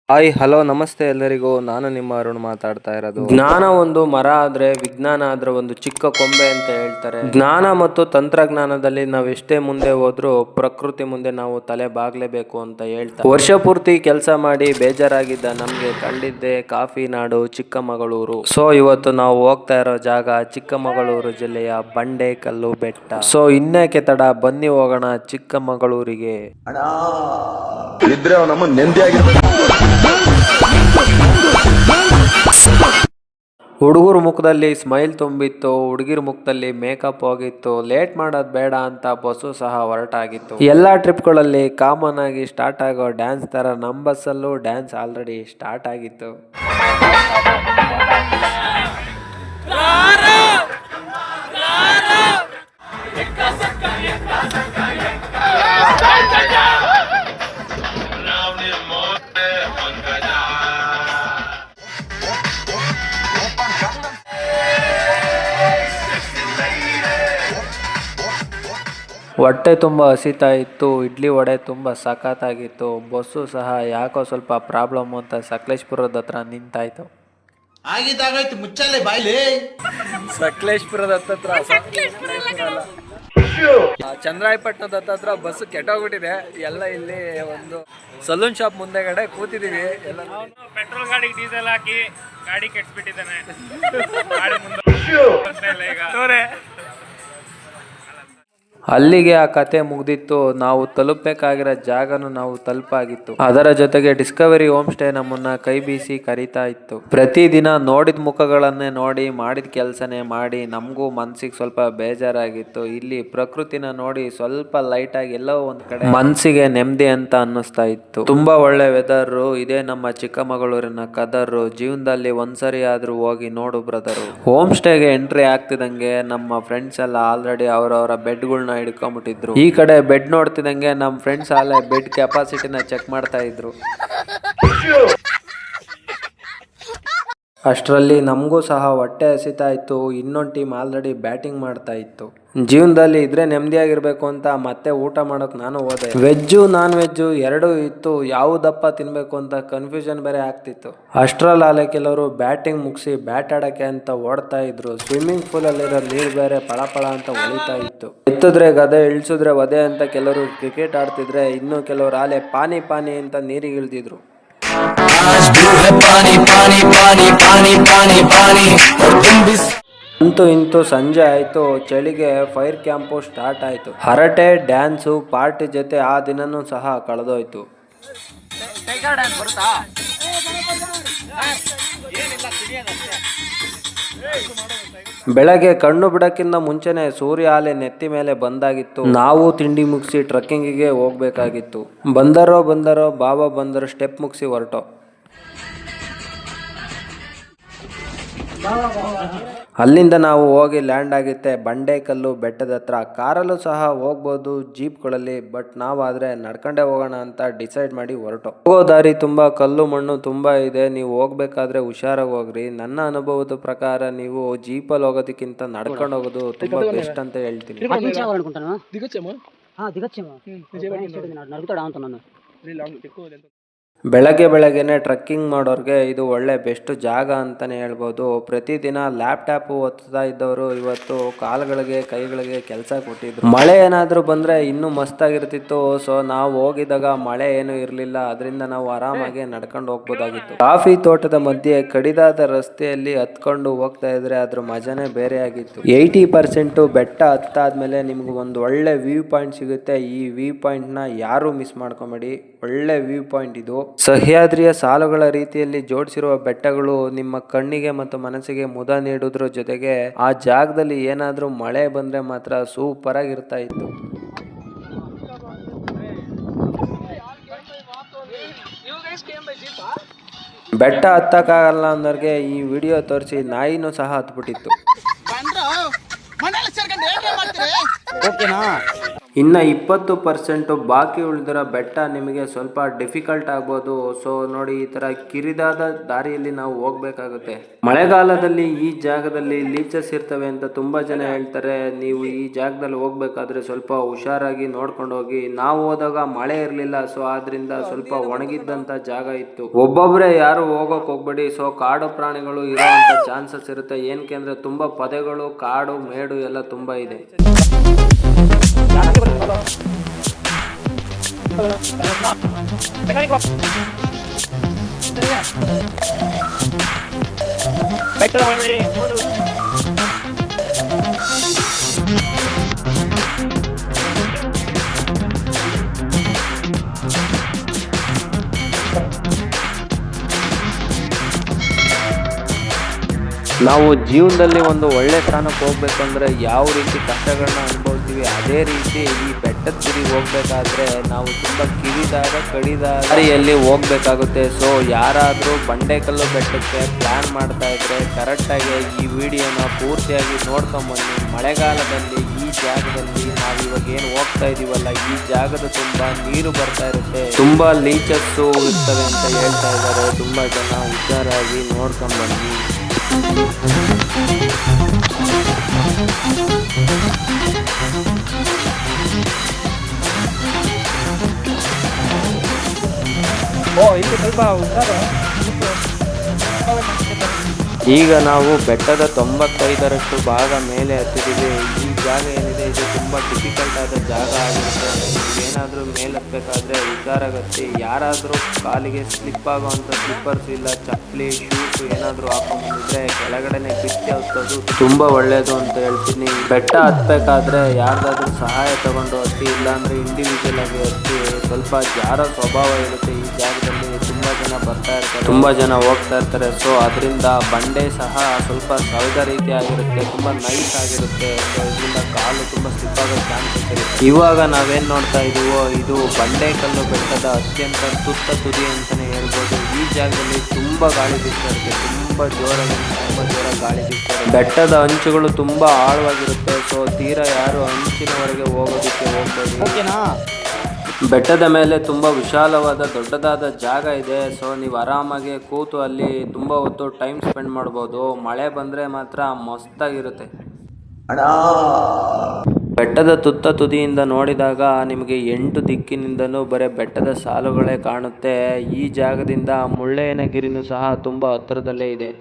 Hi hello ನಮಸ್ತೆ ಎಲ್ಲರಿಗೂ. ನಾನು ನಿಮ್ಮ ಅರುಣ್ ಮಾತಾಡ್ತಾ ಇರೋದು. ಜ್ಞಾನ ಒಂದು ಮರ ಆದ್ರೆ ವಿಜ್ಞಾನ ಆದ್ರೆ ಒಂದು ಚಿಕ್ಕ ಕೊಂಬೆ ಅಂತ ಹೇಳ್ತಾರೆ. ಜ್ಞಾನ ಮತ್ತು ತಂತ್ರಜ್ಞಾನದಲ್ಲಿ ನಾವು ಎಷ್ಟೇ ಮುಂದೆ ಹೋದ್ರೂ ಪ್ರಕೃತಿ ಮುಂದೆ ನಾವು ತಲೆ ಬಾಗ್ಲೇಬೇಕು ಅಂತ ಹೇಳ್ತಾರೆ. ವರ್ಷ ಪೂರ್ತಿ ಕೆಲಸ ಮಾಡಿ ಬೇಜಾರಾಗಿದ್ದ ನಮ್ಗೆ ಕಂಡಿದ್ದೆ ಕಾಫಿ ನಾಡು ಚಿಕ್ಕಮಗಳೂರು. ಸೊ ಇವತ್ತು ನಾವು ಹೋಗ್ತಾ ಇರೋ ಜಾಗ ಚಿಕ್ಕಮಗಳೂರು ಜಿಲ್ಲೆಯ ಬಂಡೆಕಲ್ಲು ಬೆಟ್ಟ. ಸೊ ಇನ್ನೇಕೆ ತಡ, ಬನ್ನಿ ಹೋಗೋಣ ಚಿಕ್ಕಮಗಳೂರಿಗೆ. ಇದ್ರೆ ನಮ್ಮ ನೆಮ್ಮದಿ ಆಗಿರ್ಬೇಕು. ಹುಡುಗರ ಮುಖದಲ್ಲಿ ಸ್ಮೈಲ್ ತುಂಬಿತ್ತು, ಹುಡುಗಿರ ಮುಖದಲ್ಲಿ ಮೇಕಪ್ ಹೋಗಿತ್ತು. ಲೇಟ್ ಮಾಡೋದು ಬೇಡ ಅಂತ ಬಸ್ಸು ಸಹ ಹೊರಟಾಗಿತ್ತು. ಎಲ್ಲ ಟ್ರಿಪ್ಗಳಲ್ಲಿ ಕಾಮನ್ ಆಗಿ ಸ್ಟಾರ್ಟ್ ಆಗೋ ಡ್ಯಾನ್ಸ್ ತರ ನಮ್ಮ ಬಸ್ಸಲ್ಲೂ ಡ್ಯಾನ್ಸ್ ಆಲ್ರೆಡಿ ಸ್ಟಾರ್ಟ್ ಆಗಿತ್ತು. ಹೊಟ್ಟೆ ತುಂಬ ಹಸಿತಾ ಇತ್ತು. ಇಡ್ಲಿ ವಡೆ ತುಂಬ ಸಖತ್ತಾಗಿತ್ತು. ಬಸ್ಸು ಸಹ ಯಾಕೋ ಸ್ವಲ್ಪ ಪ್ರಾಬ್ಲಮ್ ಅಂತ ಸಕಲೇಶ್ಪುರದ ಹತ್ರ ನಿಂತಾಯ್ತು. ಆಗಿದ್ದಾಗಾಯ್ತು, ಮುಚ್ಚಲ್ಲೇ ಬಾಯ್ಲಿ. ಸಕಲೇಶ್ಪುರದ ಹತ್ರ ಚಂದ್ರಾಯಪಟ್ಟಣದ ಹತ್ರ ಬಸ್ ಕೆಟ್ಟೋಗ್ಬಿಟ್ಟಿದೆ. ಎಲ್ಲ ಇಲ್ಲಿ ಒಂದು ಸಲೂನ್ ಶಾಪ್ ಮುಂದೆಗಡೆ ಕೂತಿದೀವಿ. ಎಲ್ಲ ಪೆಟ್ರೋಲ್ ಗಾಡಿಗೆ ಡೀಸೆಲ್ ಹಾಕಿ ಗಾಡಿ ಕೆಟ್ಸ್ಬಿಟ್ಟಿದ್ದಾನೆ. ಅಲ್ಲಿಗೆ ಆ ಕತೆ ಮುಗ್ದಿತ್ತು. ನಾವು ತಲುಪಬೇಕಾಗಿರೋ ಜಾಗನು ನಾವು ತಲುಪಾಗಿತ್ತು. ಅದರ ಜೊತೆಗೆ ಡಿಸ್ಕವರಿ ಹೋಮ್ ಸ್ಟೇ ನಮ್ಮನ್ನ ಕೈ ಬೀಸಿ ಕರೀತಾ ಇತ್ತು. ಪ್ರತಿದಿನ ನೋಡಿದ ಮುಖಗಳನ್ನೇ ನೋಡಿ ಮಾಡಿದ ಕೆಲಸನೇ ಮಾಡಿ ನಮಗೂ ಮನ್ಸಿಗೆ ಸ್ವಲ್ಪ ಬೇಜಾರಾಗಿತ್ತು. ಇಲ್ಲಿ ಪ್ರಕೃತಿನ ನೋಡಿ ಸ್ವಲ್ಪ ಲೈಟ್ ಆಗಿ ಎಲ್ಲೋ ಒಂದ್ ಕಡೆ ಮನ್ಸಿಗೆ ನೆಮ್ಮದಿ ಅಂತ ಅನ್ನಿಸ್ತಾ ಇತ್ತು. ತುಂಬಾ ಒಳ್ಳೆ ವೆದರ್. ಇದೇ ನಮ್ಮ ಚಿಕ್ಕಮಗಳೂರಿನ ಕದರು. ಜೀವನದಲ್ಲಿ ಒಂದ್ಸರಿ ಆದ್ರೂ ಹೋಗಿ ನೋಡು ಬ್ರದರು. ಹೋಮ್ ಸ್ಟೇಗೆ ಎಂಟ್ರಿ ಆಗ್ತಿದಂಗೆ ನಮ್ಮ ಫ್ರೆಂಡ್ಸ್ ಎಲ್ಲ ಆಲ್ರೆಡಿ ಅವರವರ ಬೆಡ್ಗಳನ್ನ ಹಿಡ್ಕೊಂಡ್ಬಿಟ್ಟಿದ್ರು. ಈ ಕಡೆ ಬೆಡ್ ನೋಡ್ತಿದಂಗೆ ನಮ್ಮ ಫ್ರೆಂಡ್ಸ್ ಅಲ್ಲೇ ಬೆಡ್ ಕೆಪಾಸಿಟಿನ ಚೆಕ್ ಮಾಡ್ತಾ ಇದ್ರು. ಅಷ್ಟರಲ್ಲಿ ನಮಗೂ ಸಹ ಹೊಟ್ಟೆ ಹಸಿತಾ ಇತ್ತು. ಇನ್ನೊಂದು ಟೀಮ್ ಆಲ್ರೆಡಿ ಬ್ಯಾಟಿಂಗ್ ಮಾಡ್ತಾ ಇತ್ತು. ಜೀವನದಲ್ಲಿ ಇದ್ರೆ ನೆಮ್ಮದಿಯಾಗಿರ್ಬೇಕು ಅಂತ ಮತ್ತೆ ಊಟ ಮಾಡೋಕೆ ನಾನು ಹೋದೆ. ವೆಜ್ಜು ನಾನ್ ವೆಜ್ಜು ಎರಡೂ ಇತ್ತು. ಯಾವುದಪ್ಪ ತಿನ್ಬೇಕು ಅಂತ ಕನ್ಫ್ಯೂಷನ್ ಬೇರೆ ಆಗ್ತಿತ್ತು. ಅಷ್ಟರಲ್ಲಾಲೆ ಕೆಲವರು ಬ್ಯಾಟಿಂಗ್ ಮುಗಿಸಿ ಬ್ಯಾಟ್ ಆಡಕ್ಕೆ ಅಂತ ಓಡ್ತಾ ಇದ್ರು. ಸ್ವಿಮ್ಮಿಂಗ್ ಪೂಲ್ ಅಲ್ಲಿರೋ ನೀರು ಬೇರೆ ಪಳಪಳ ಅಂತ ಹೊಳಿತಾ ಇತ್ತು. ಎತ್ತಿದ್ರೆ ಗದೆ, ಇಳಿಸಿದ್ರೆ ವದೆ ಅಂತ ಕೆಲವರು ಕ್ರಿಕೆಟ್ ಆಡ್ತಿದ್ರೆ, ಇನ್ನು ಕೆಲವರು ಆಲೆ ಪಾನಿ ಪಾನಿ ಅಂತ ನೀರಿಗೆ ಇಳಿದಿದ್ರು. ಅಂತೂ ಇಂತೂ ಸಂಜೆ ಆಯ್ತು. ಚಳಿಗೆ ಫೈರ್ ಕ್ಯಾಂಪು ಸ್ಟಾರ್ಟ್ ಆಯ್ತು. ಹರಟೆ, ಡ್ಯಾನ್ಸು, ಪಾರ್ಟಿ ಜೊತೆ ಆ ದಿನನೂ ಸಹ ಕಳೆದೋಯ್ತು. ಬೆಳಗ್ಗೆ ಕಣ್ಣು ಬಿಡಕ್ಕಿಂತ ಮುಂಚೆನೆ ಸೂರ್ಯ ಅಲೆ ನೆತ್ತಿ ಮೇಲೆ ಬಂದಾಗಿತ್ತು. ನಾವು ತಿಂಡಿ ಮುಗಿಸಿ ಟ್ರೆಕ್ಕಿಂಗಿಗೆ ಹೋಗ್ಬೇಕಾಗಿತ್ತು. ಬಂದರೋ ಬಾಬಾ ಬಂದರು ಸ್ಟೆಪ್ ಮುಗಿಸಿ ಹೊರಟೋ. ಅಲ್ಲಿಂದ ನಾವು ಹೋಗಿ ಲ್ಯಾಂಡ್ ಆಗಿತ್ತೆ ಬಂಡೆಕಲ್ಲು ಬೆಟ್ಟದ ಹತ್ರ. ಕಾರಲ್ಲೂ ಸಹ ಹೋಗ್ಬೋದು, ಜೀಪ್ಗಳಲ್ಲಿ. ಬಟ್ ನಾವಾದ್ರೆ ನಡ್ಕೊಂಡೇ ಹೋಗೋಣ ಅಂತ ಡಿಸೈಡ್ ಮಾಡಿ ಹೊರಟು. ಹೋಗೋ ದಾರಿ ತುಂಬಾ ಕಲ್ಲು ಮಣ್ಣು ತುಂಬಾ ಇದೆ. ನೀವು ಹೋಗ್ಬೇಕಾದ್ರೆ ಹುಷಾರಾಗಿ ಹೋಗ್ರಿ. ನನ್ನ ಅನುಭವದ ಪ್ರಕಾರ ನೀವು ಜೀಪಲ್ಲಿ ಹೋಗೋದಕ್ಕಿಂತ ನಡ್ಕೊಂಡು ಹೋಗೋದು ತುಂಬಾ ಬೆಸ್ಟ್ ಅಂತ ಹೇಳ್ತೀನಿ. ಬೆಳಗ್ಗೆನೆ ಟ್ರೆಕ್ಕಿಂಗ್ ಮಾಡೋರ್ಗೆ ಇದು ಒಳ್ಳೆ ಬೆಸ್ಟ್ ಜಾಗ ಅಂತಾನೆ ಹೇಳ್ಬೋದು. ಪ್ರತಿದಿನ ಲ್ಯಾಪ್ಟಾಪ್ ಓದ್ತಾ ಇದ್ದವರು ಇವತ್ತು ಕಾಲುಗಳಿಗೆ ಕೈಗಳಿಗೆ ಕೆಲಸ ಕೊಟ್ಟಿದ್ರು. ಮಳೆ ಏನಾದ್ರು ಬಂದ್ರೆ ಇನ್ನೂ ಮಸ್ತಾಗಿರ್ತಿತ್ತು. ಸೊ ನಾವು ಹೋಗಿದಾಗ ಮಳೆ ಏನು ಇರ್ಲಿಲ್ಲ. ಅದರಿಂದ ನಾವು ಆರಾಮಾಗಿ ನಡ್ಕೊಂಡು ಹೋಗ್ಬೋದಾಗಿತ್ತು. ಕಾಫಿ ತೋಟದ ಮಧ್ಯೆ ಕಡಿದಾದ ರಸ್ತೆಯಲ್ಲಿ ಹತ್ಕೊಂಡು ಹೋಗ್ತಾ ಇದ್ರೆ ಅದ್ರ ಮಜಾನೇ ಬೇರೆ ಆಗಿತ್ತು. 80% ಬೆಟ್ಟ ಹತ್ತಾದ್ಮೇಲೆ ನಿಮ್ಗೆ ಒಂದು ಒಳ್ಳೆ ವ್ಯೂ ಪಾಯಿಂಟ್ ಸಿಗುತ್ತೆ. ಈ ವ್ಯೂ ಪಾಯಿಂಟ್ ನ ಯಾರು ಮಿಸ್ ಮಾಡ್ಕೊಬೇಡಿ. ಒಳ್ಳೆ ವ್ಯೂ ಪಾಯಿಂಟ್ ಇದು. ಸಹ್ಯಾದ್ರಿಯ ಸಾಲುಗಳ ರೀತಿಯಲ್ಲಿ ಜೋಡಿಸಿರುವ ಬೆಟ್ಟಗಳು ನಿಮ್ಮ ಕಣ್ಣಿಗೆ ಮತ್ತು ಮನಸ್ಸಿಗೆ ಮುದ ನೀಡುವುದ್ರ ಜೊತೆಗೆ ಆ ಜಾಗದಲ್ಲಿ ಏನಾದ್ರೂ ಮಳೆ ಬಂದ್ರೆ ಮಾತ್ರ ಸೂಪರ್ ಆಗಿರ್ತಾ ಇತ್ತು. ಬೆಟ್ಟ ಹತ್ತಕ್ಕಾಗಲ್ಲ ಅನ್ನೋರ್ಗೆ ಈ ವಿಡಿಯೋ ತೋರಿಸಿ ನಾಯಿನೂ ಸಹ ಹತ್ಬಿಟ್ಟಿತ್ತು. ಇನ್ನು 20% ಬಾಕಿ ಉಳಿದಿರೋ ಬೆಟ್ಟ ನಿಮಗೆ ಸ್ವಲ್ಪ ಡಿಫಿಕಲ್ಟ್ ಆಗ್ಬೋದು. ಸೊ ನೋಡಿ, ಈ ಥರ ಕಿರಿದಾದ ದಾರಿಯಲ್ಲಿ ನಾವು ಹೋಗ್ಬೇಕಾಗುತ್ತೆ. ಮಳೆಗಾಲದಲ್ಲಿ ಈ ಜಾಗದಲ್ಲಿ ಲೀಚಸ್ ಇರ್ತವೆ ಅಂತ ತುಂಬ ಜನ ಹೇಳ್ತಾರೆ. ನೀವು ಈ ಜಾಗದಲ್ಲಿ ಹೋಗ್ಬೇಕಾದ್ರೆ ಸ್ವಲ್ಪ ಹುಷಾರಾಗಿ ನೋಡ್ಕೊಂಡು ಹೋಗಿ. ನಾವು ಹೋದಾಗ ಮಳೆ ಇರಲಿಲ್ಲ, ಸೊ ಆದ್ರಿಂದ ಸ್ವಲ್ಪ ಒಣಗಿದ್ದಂಥ ಜಾಗ ಇತ್ತು. ಒಬ್ಬೊಬ್ಬರೇ ಯಾರು ಹೋಗೋಕೆ ಹೋಗ್ಬೇಡಿ. ಸೊ ಕಾಡು ಪ್ರಾಣಿಗಳು ಇರೋವಂಥ ಚಾನ್ಸಸ್ ಇರುತ್ತೆ. ಏನಕ್ಕೆ ಅಂದರೆ ತುಂಬ ಪೊದೆಗಳು, ಕಾಡು ಮೇಡು ಎಲ್ಲ ತುಂಬ ಇದೆ. ನಾವು ಜೀವನದಲ್ಲಿ ಒಂದು ಒಳ್ಳೆ ಸ್ಥಾನಕ್ಕೆ ಹೋಗ್ಬೇಕಂದ್ರೆ ಯಾವ ರೀತಿ ಕಷ್ಟಗಳನ್ನ ಅನುಭವಿಸ್ತೀವಿ, ಅದೇ ರೀತಿ ಈ ಬೆಟ್ಟದ ಗುರಿಗೆ ಹೋಗ್ಬೇಕಾದ್ರೆ ನಾವು ತುಂಬ ಕಿರಿದಾದ ದಾರಿಯಲ್ಲಿ ಹೋಗ್ಬೇಕಾಗುತ್ತೆ. ಸೊ ಯಾರಾದರೂ ಬಂಡೆಕಲ್ಲು ಬೆಟ್ಟಕ್ಕೆ ಪ್ಲ್ಯಾನ್ ಮಾಡ್ತಾ ಇದ್ರೆ ಕರೆಕ್ಟಾಗಿ ಈ ವಿಡಿಯೋನ ಪೂರ್ತಿಯಾಗಿ ನೋಡ್ಕೊಂಬನ್ನಿ. ಮಳೆಗಾಲದಲ್ಲಿ ಈ ಜಾಗದಲ್ಲಿ ನಾವು ಇವಾಗ ಏನು ಹೋಗ್ತಾ ಇದೀವಲ್ಲ, ಈ ಜಾಗದ ತುಂಬ ನೀರು ಬರ್ತಾ ಇರುತ್ತೆ, ತುಂಬ ಲೀಚಸ್ಸು ಇರ್ತವೆ ಅಂತ ಹೇಳ್ತಾ ಇದ್ದಾರೆ ತುಂಬ ಜನ. ಹುಷಾರಾಗಿ ನೋಡ್ಕೊಂಬನ್ನಿ. ಈಗ ನಾವು ಬೆಟ್ಟದ 95ರಷ್ಟು ಭಾಗ ಮೇಲೆ ಹತ್ತಿದ್ದೀವಿ. ಈ ಜಾಗ ಏನಿದೆ ಇದು ತುಂಬ ಡಿಫಿಕಲ್ಟ್ ಆದ ಜಾಗ ಆಗಿರುತ್ತೆ. ಏನಾದರೂ ಮೇಲೆ ಹತ್ತಬೇಕಾದ್ರೆ ಹುಷಾರಾಗತ್ತೆ. ಯಾರಾದರೂ ಕಾಲಿಗೆ ಸ್ಲಿಪ್ ಆಗೋವಂಥ ಸ್ಲಿಪ್ಪರ್ಸ್ ಇಲ್ಲ ಚಪ್ಪಲಿ ಶೂಸ್ ಏನಾದರೂ ಹಾಕೊಂಡ್ಬಂದಿದ್ರೆ ಕೆಳಗಡೆನೆ ಬಿಟ್ಟು ಹತ್ತೋದು ತುಂಬ ಒಳ್ಳೆಯದು ಅಂತ ಹೇಳ್ತೀನಿ. ಬೆಟ್ಟ ಹತ್ತಬೇಕಾದ್ರೆ ಯಾರ್ದಾದ್ರೂ ಸಹಾಯ ತಗೊಂಡು ಹತ್ತಿ, ಇಲ್ಲಾಂದರೆ ಇಂಡಿವಿಜುವಲ್ ಆಗಿ ಹತ್ತಿ. ಸ್ವಲ್ಪ ಜಾರೋ ಸ್ವಭಾವ ಇರುತ್ತೆ ಈ ಜಾಗದಲ್ಲಿ. ತುಂಬ ಜನ ಬರ್ತಾ ಇರ್ತಾರೆ, ತುಂಬ ಜನ ಹೋಗ್ತಾ ಇರ್ತಾರೆ. ಸೊ ಅದರಿಂದ ಬಂಡೆ ಸಹ ಸ್ವಲ್ಪ ಸೌದ ರೀತಿ ಆಗಿರುತ್ತೆ, ತುಂಬ ನೈಸ್ ಆಗಿರುತ್ತೆ. ಸೊ ಇದರಿಂದ ಕಾಲು ತುಂಬ ಸ್ಲಿಪ್ ಆಗೋ ಚಾನ್ಸಸ್ ಇರುತ್ತೆ. ಇವಾಗ ನಾವೇನು ನೋಡ್ತಾ ಇದೀವೋ ಇದು ಬಂಡೆಕಲ್ಲು ಬೆಟ್ಟದ ಅತ್ಯಂತ ತುತ್ತ ತುದಿ ಅಂತಲೇ ಹೇಳ್ಬೋದು. ಈ ಜಾಗದಲ್ಲಿ ತುಂಬ ಗಾಳಿ ಬೀಸ್ತಾ ಇರುತ್ತೆ, ತುಂಬ ಜೋರ ಗಾಳಿ ಬೀಸ್ತಾ ಇರುತ್ತೆ. ಬೆಟ್ಟದ ಅಂಚುಗಳು ತುಂಬ ಆಳವಾಗಿರುತ್ತೆ. ಸೊ ತೀರಾ ಯಾರು ಅಂಚಿನವರೆಗೆ ಹೋಗೋದಕ್ಕೆ ಹೋಗ್ಬೋದು. ಓಕೆನಾ? ಬೆಟ್ಟದ ಮೇಲೆ ತುಂಬ ವಿಶಾಲವಾದ ದೊಡ್ಡದಾದ ಜಾಗ ಇದೆ. ಸೊ ನೀವು ಆರಾಮಾಗಿ ಕೂತು ಅಲ್ಲಿ ತುಂಬ ಹೊತ್ತು ಟೈಮ್ ಸ್ಪೆಂಡ್ ಮಾಡ್ಬೋದು. ಮಳೆ ಬಂದರೆ ಮಾತ್ರ ಮಸ್ತಾಗಿರುತ್ತೆ. ಬೆಟ್ಟದ ತುತ್ತ ತುದಿಯಿಂದ ನೋಡಿದಾಗ ನಿಮಗೆ 8 ದಿಕ್ಕಿನಿಂದಲೂ ಬರೀ ಬೆಟ್ಟದ ಸಾಲುಗಳೇ ಕಾಣುತ್ತೆ. ಈ ಜಾಗದಿಂದ ಮುಳ್ಳಯ್ಯನಗಿರಿನೂ ಸಹ ತುಂಬ ಹತ್ತಿರದಲ್ಲೇ ಇದೆ.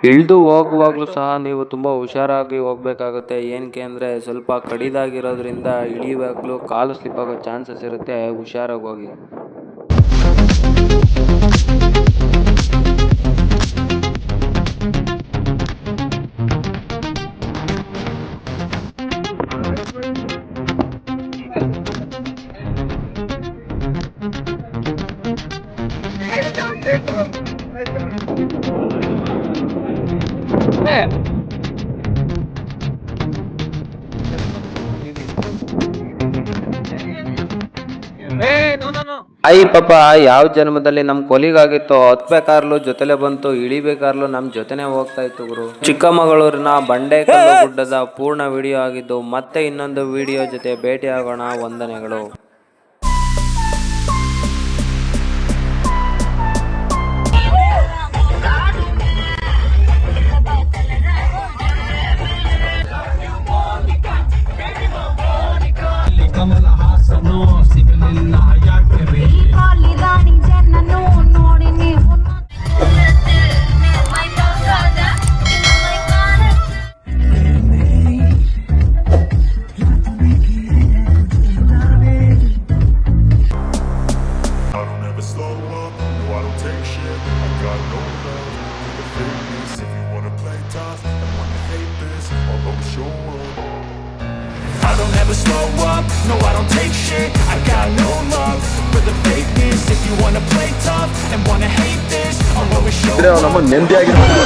ಇಳಿದು ಹೋಗುವಾಗಲೂ ಸಹ ನೀವು ತುಂಬ ಹುಷಾರಾಗಿ ಹೋಗಬೇಕಾಗುತ್ತೆ. ಏನಕ್ಕೆ ಅಂದರೆ ಸ್ವಲ್ಪ ಕಡಿದಾಗಿರೋದ್ರಿಂದ ಇಳಿಯುವಾಗಲೂ ಕಾಲು ಸ್ಲಿಪ್ ಆಗೋ ಚಾನ್ಸಸ್ ಇರುತ್ತೆ. ಹುಷಾರಾಗಿ ಹೋಗಿ. ಅಯ್ಯ ಪಾಪ, ಯಾವ ಜನ್ಮದಲ್ಲಿ ನಮ್ ಕೊಲಿಗಾಗಿತ್ತು. ಹತ್ಬೇಕಾರ್ಲು ಜೊತೆಲೆ ಬಂತು, ಇಳಿಬೇಕಾರ್ಲು ನಮ್ ಜೊತೆನೆ ಹೋಗ್ತಾ ಇತ್ತು ಗುರು. ಚಿಕ್ಕಮಗಳೂರಿನ ಬಂಡೆಕಲ್ಲು ಗುಡ್ಡದ ಪೂರ್ಣ ವಿಡಿಯೋ ಆಗಿದ್ದು. ಮತ್ತೆ ಇನ್ನೊಂದು ವಿಡಿಯೋ ಜೊತೆ ಭೇಟಿ ಆಗೋಣ. ವಂದನೆಗಳು. I don't ever slow up, no I don't take shit. I got no love for the fakeness. If you wanna play tough and wanna hate this, I'll always show ಇದ್ರೆ ನಮ್ಮ ನೆಮ್ಮದಿಯಾಗಿರ್ಬೇಕು.